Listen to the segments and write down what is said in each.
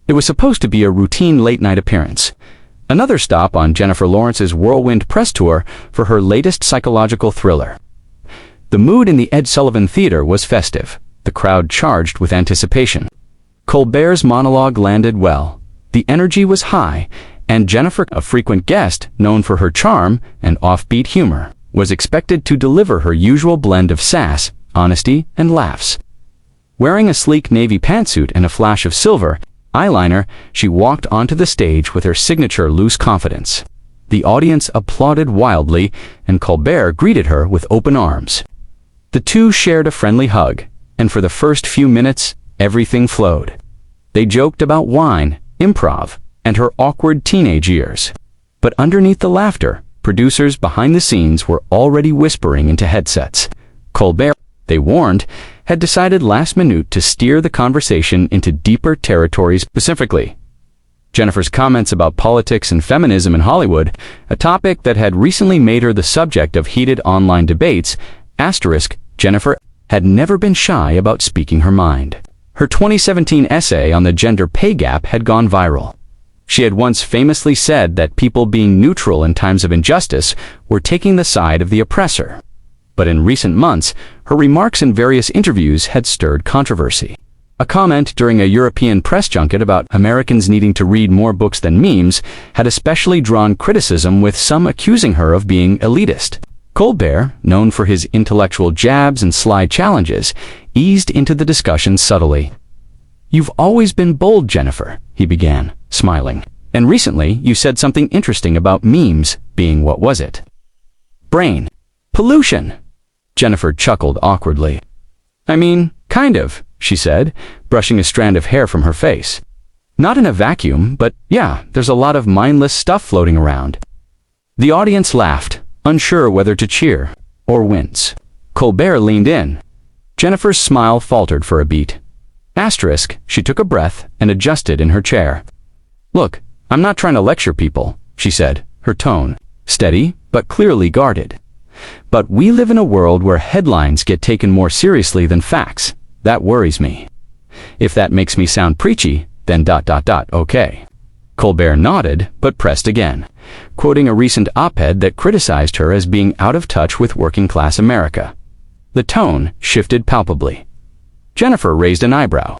It was supposed to be a routine late-night appearance. Another stop on Jennifer Lawrence's whirlwind press tour for her latest psychological thriller. The mood in the Ed Sullivan Theater was festive, the crowd charged with anticipation. Colbert's monologue landed well. The energy was high, and Jennifer, a frequent guest known for her charm and offbeat humor, was expected to deliver her usual blend of sass, honesty, and laughs. Wearing a sleek navy pantsuit and a flash of silver eyeliner, she walked onto the stage with her signature loose confidence. The audience applauded wildly, and Colbert greeted her with open arms. The two shared a friendly hug, and for the first few minutes, everything flowed. They joked about wine, improv, and her awkward teenage years. But underneath the laughter, producers behind the scenes were already whispering into headsets. Colbert, they warned, had decided last minute to steer the conversation into deeper territories. Specifically, Jennifer's comments about politics and feminism in Hollywood, a topic that had recently made her the subject of heated online debates. Jennifer had never been shy about speaking her mind. Her 2017 essay on the gender pay gap had gone viral. She had once famously said that people being neutral in times of injustice were taking the side of the oppressor. But in recent months, her remarks in various interviews had stirred controversy. A comment during a European press junket about Americans needing to read more books than memes had especially drawn criticism, with some accusing her of being elitist. Colbert, known for his intellectual jabs and sly challenges, eased into the discussion subtly. "You've always been bold, Jennifer," he began, smiling. "And recently you said something interesting about memes being, what was it? Brain pollution." Jennifer chuckled awkwardly. "I mean, kind of," she said, brushing a strand of hair from her face. "Not in a vacuum, but yeah, there's a lot of mindless stuff floating around." The audience laughed, unsure whether to cheer or wince. Colbert leaned in. Jennifer's smile faltered for a beat. She took a breath and adjusted in her chair. "Look, I'm not trying to lecture people," she said, her tone steady but clearly guarded. "But we live in a world where headlines get taken more seriously than facts. That worries me. If that makes me sound preachy, then ... okay." Colbert nodded, but pressed again, quoting a recent op-ed that criticized her as being out of touch with working-class America. The tone shifted palpably. Jennifer raised an eyebrow.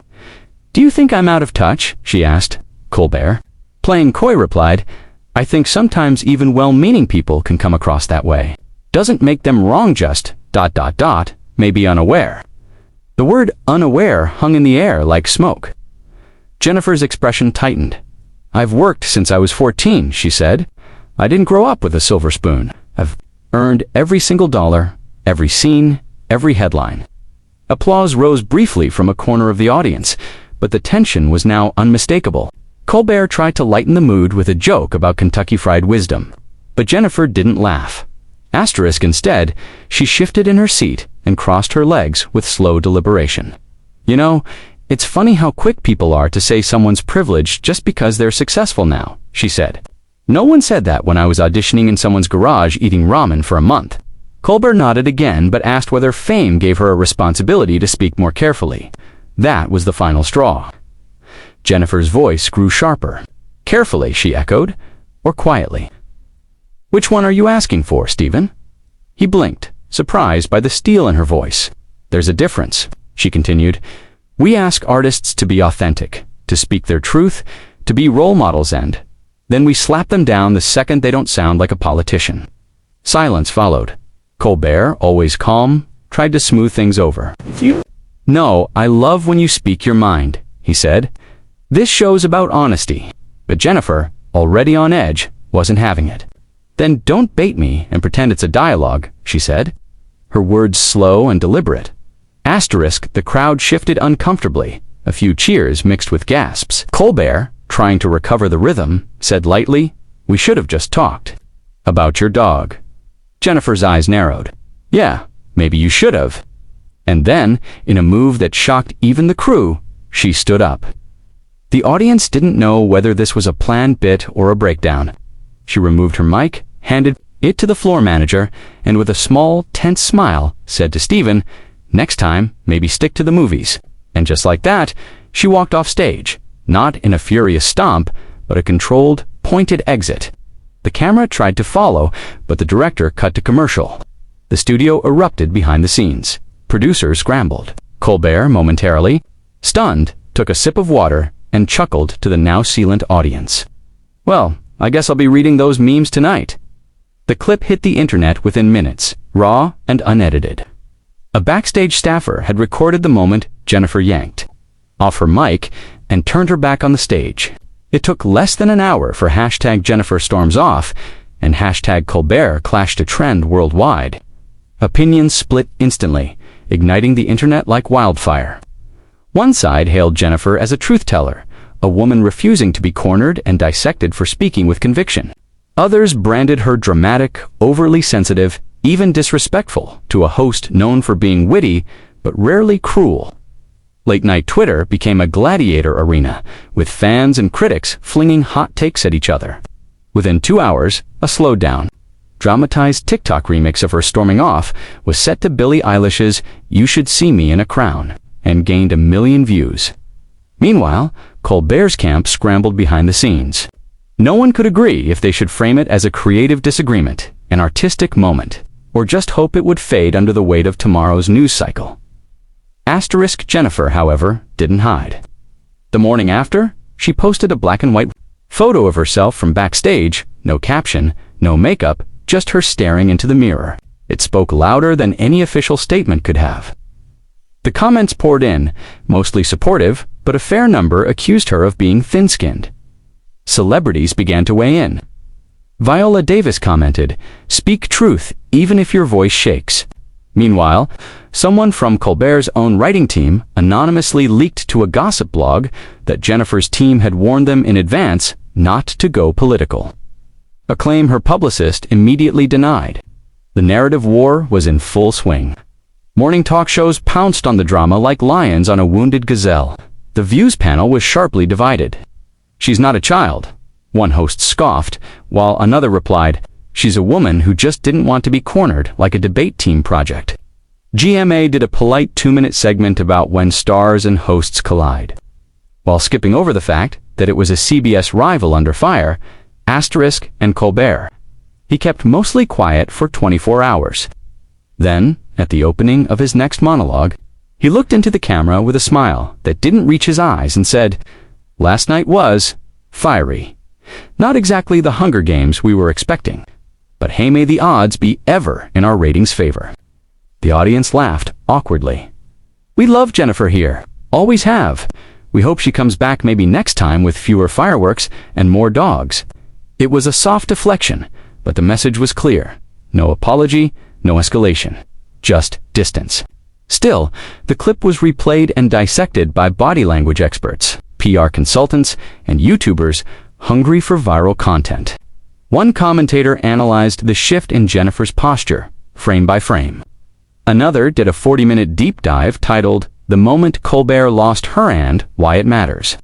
"Do you think I'm out of touch?" she asked. Colbert, playing coy, replied, "I think sometimes even well-meaning people can come across that way. Doesn't make them wrong, just ... maybe unaware." The word unaware hung in the air like smoke. Jennifer's expression tightened. "I've worked since I was 14, she said. "I didn't grow up with a silver spoon. I've earned every single dollar, every scene, every headline." Applause rose briefly from a corner of the audience, but the tension was now unmistakable. Colbert tried to lighten the mood with a joke about Kentucky Fried Wisdom, but Jennifer didn't laugh. Instead, she shifted in her seat and crossed her legs with slow deliberation. "You know, it's funny how quick people are to say someone's privileged just because they're successful now," she said. "No one said that when I was auditioning in someone's garage eating ramen for a month." Colbert nodded again, but asked whether fame gave her a responsibility to speak more carefully. That was the final straw. Jennifer's voice grew sharper. "Carefully," she echoed, "or quietly?" "Which one are you asking for, Stephen?" He blinked, surprised by the steel in her voice. "There's a difference," she continued. "We ask artists to be authentic, to speak their truth, to be role models, and then we slap them down the second they don't sound like a politician." Silence followed. Colbert, always calm, tried to smooth things over. "No, I love when you speak your mind," he said. "This show's about honesty." But Jennifer, already on edge, wasn't having it. "Then don't bait me and pretend it's a dialogue," she said, her words slow and deliberate. The crowd shifted uncomfortably, a few cheers mixed with gasps. Colbert, trying to recover the rhythm, said lightly, "We should have just talked about your dog." Jennifer's eyes narrowed. "Yeah, maybe you should have." And then, in a move that shocked even the crew, she stood up. The audience didn't know whether this was a planned bit or a breakdown. She removed her mic, handed it to the floor manager, and with a small, tense smile, said to Stephen, "Next time, maybe stick to the movies." And just like that, she walked off stage, not in a furious stomp, but a controlled, pointed exit. The camera tried to follow, but the director cut to commercial. The studio erupted behind the scenes. Producers scrambled. Colbert, momentarily stunned, took a sip of water and chuckled to the now silent audience. "Well, I guess I'll be reading those memes tonight." The clip hit the internet within minutes, raw and unedited. A backstage staffer had recorded the moment Jennifer yanked off her mic and turned her back on the stage. It took less than an hour for #JenniferStormsOff and #Colbert clashed a trend worldwide. Opinions split instantly, igniting the internet like wildfire. One side hailed Jennifer as a truth-teller, a woman refusing to be cornered and dissected for speaking with conviction. Others branded her dramatic, overly sensitive, even disrespectful to a host known for being witty but rarely cruel. Late-night Twitter became a gladiator arena, with fans and critics flinging hot takes at each other. Within 2 hours, a slowdown, dramatized TikTok remix of her storming off was set to Billie Eilish's "You Should See Me in a Crown" and gained 1 million views. Meanwhile, Colbert's camp scrambled behind the scenes. No one could agree if they should frame it as a creative disagreement, an artistic moment, or just hope it would fade under the weight of tomorrow's news cycle. Jennifer, however, didn't hide. The morning after, she posted a black and white photo of herself from backstage, no caption, no makeup, just her staring into the mirror. It spoke louder than any official statement could have. The comments poured in, mostly supportive, but a fair number accused her of being thin-skinned. Celebrities began to weigh in. Viola Davis commented, "Speak truth, even if your voice shakes." Meanwhile, someone from Colbert's own writing team anonymously leaked to a gossip blog that Jennifer's team had warned them in advance not to go political, a claim her publicist immediately denied. The narrative war was in full swing. Morning talk shows pounced on the drama like lions on a wounded gazelle. The views panel was sharply divided. "She's not a child," one host scoffed, while another replied, "She's a woman who just didn't want to be cornered like a debate team project." GMA did a polite 2-minute segment about when stars and hosts collide, while skipping over the fact that it was a CBS rival under fire, and Colbert. He kept mostly quiet for 24 hours. Then, at the opening of his next monologue, he looked into the camera with a smile that didn't reach his eyes and said, "Last night was fiery. Not exactly the Hunger Games we were expecting, but hey, may the odds be ever in our ratings' favor." The audience laughed awkwardly. "We love Jennifer here, always have. We hope she comes back maybe next time with fewer fireworks and more dogs." It was a soft deflection, but the message was clear. No apology, no escalation, just distance. Still, the clip was replayed and dissected by body language experts, PR consultants, and YouTubers hungry for viral content. One commentator analyzed the shift in Jennifer's posture, frame by frame. Another did a 40-minute deep dive titled "The Moment Colbert Lost Her and Why It Matters."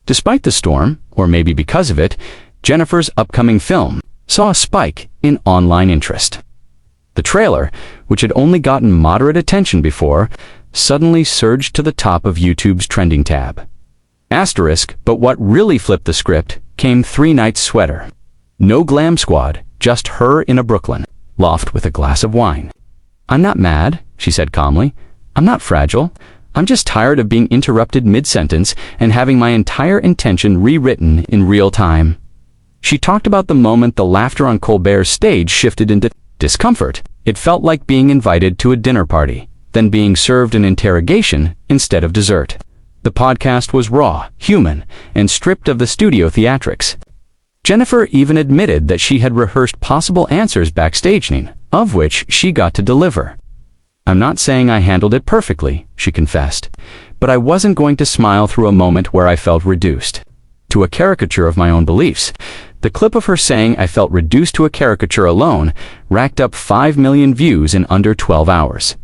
Despite the storm, or maybe because of it, Jennifer's upcoming film saw a spike in online interest. The trailer, which had only gotten moderate attention before, suddenly surged to the top of YouTube's trending tab. But what really flipped the script came 3 Nights Sweater. No glam squad, just her in a Brooklyn loft with a glass of wine. "I'm not mad," she said calmly. "I'm not fragile. I'm just tired of being interrupted mid-sentence and having my entire intention rewritten in real time." She talked about the moment the laughter on Colbert's stage shifted into discomfort. It felt like being invited to a dinner party, then being served an interrogation instead of dessert. The podcast was raw, human, and stripped of the studio theatrics. Jennifer even admitted that she had rehearsed possible answers backstage, of which she got to deliver. "I'm not saying I handled it perfectly," she confessed, "but I wasn't going to smile through a moment where I felt reduced to a caricature of my own beliefs." The clip of her saying "I felt reduced to a caricature" alone racked up 5 million views in under 12 hours.